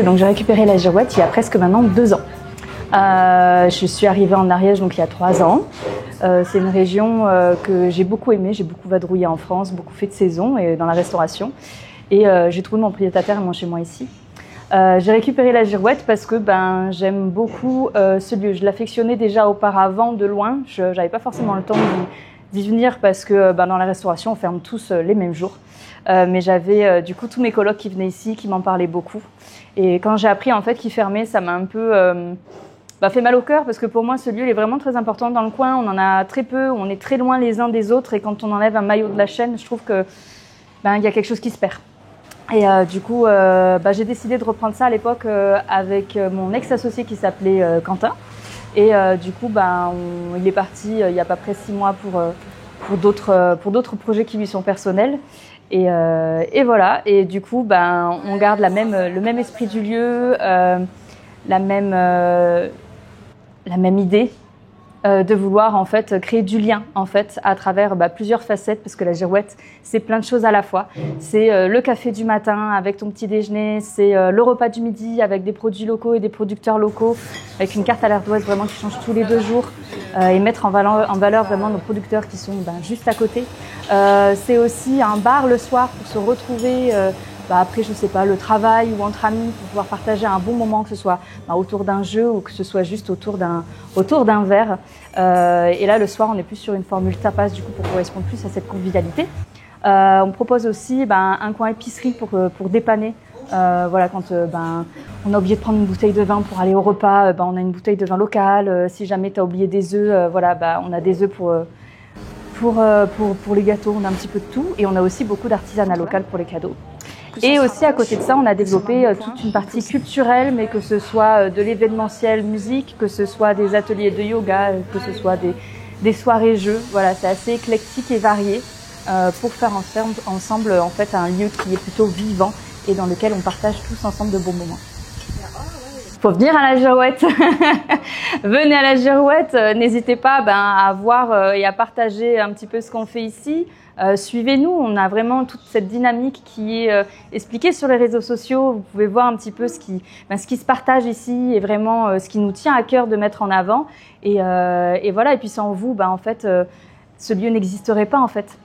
Donc j'ai récupéré la Girouette il y a presque maintenant 2 ans. Je suis arrivée en Ariège donc il y a 3 ans. C'est une région que j'ai beaucoup aimée, j'ai beaucoup vadrouillé en France, beaucoup fait de saison et dans la restauration. Et j'ai trouvé mon pied-à-terre et mon chez-moi ici. J'ai récupéré la Girouette parce que j'aime beaucoup ce lieu. Je l'affectionnais déjà auparavant de loin. Je n'avais pas forcément le temps d'y venir parce que dans la restauration, on ferme tous les mêmes jours. Mais j'avais du coup tous mes colocs qui venaient ici, qui m'en parlaient beaucoup. Et quand j'ai appris en fait qu'il fermait, ça m'a un peu fait mal au cœur parce que pour moi, ce lieu il est vraiment très important dans le coin. On en a très peu, on est très loin les uns des autres. Et quand on enlève un maillot de la chaîne, je trouve que il y a quelque chose qui se perd. Et du coup, j'ai décidé de reprendre ça à l'époque avec mon ex-associé qui s'appelait Quentin. Et du coup, il est parti il y a à peu près 6 mois pour d'autres projets qui lui sont personnels. Et voilà. Et du coup, on garde le même esprit du lieu, la même idée. De vouloir en fait créer du lien en fait à travers plusieurs facettes parce que la Girouette c'est plein de choses à la fois. C'est le café du matin avec ton petit déjeuner, c'est le repas du midi avec des produits locaux et des producteurs locaux avec une carte à l'ardoise vraiment qui change tous les 2 jours et mettre en valeur vraiment nos producteurs qui sont juste à côté. C'est aussi un bar le soir pour se retrouver après, je sais pas, le travail ou entre amis pour pouvoir partager un bon moment, que ce soit autour d'un jeu ou que ce soit juste autour d'un verre. Et là, le soir, on est plus sur une formule tapas du coup pour correspondre plus à cette convivialité. On propose aussi un coin épicerie pour dépanner. Quand on a oublié de prendre une bouteille de vin pour aller au repas, on a une bouteille de vin local. Si jamais tu as oublié des œufs, on a des œufs pour les gâteaux. On a un petit peu de tout et on a aussi beaucoup d'artisanat local pour les cadeaux. Et aussi à côté de ça, on a développé toute une partie culturelle, mais que ce soit de l'événementiel musique, que ce soit des ateliers de yoga, que ce soit des soirées jeux. Voilà, c'est assez éclectique et varié pour faire ensemble en fait un lieu qui est plutôt vivant et dans lequel on partage tous ensemble de bons moments. Faut venir à la Girouette. Venez à la Girouette. N'hésitez pas à voir et à partager un petit peu ce qu'on fait ici. Suivez-nous, on a vraiment toute cette dynamique qui est expliquée sur les réseaux sociaux. Vous pouvez voir un petit peu ce qui se partage ici et vraiment ce qui nous tient à cœur de mettre en avant. Et voilà. Et puis sans vous, en fait, ce lieu n'existerait pas en fait.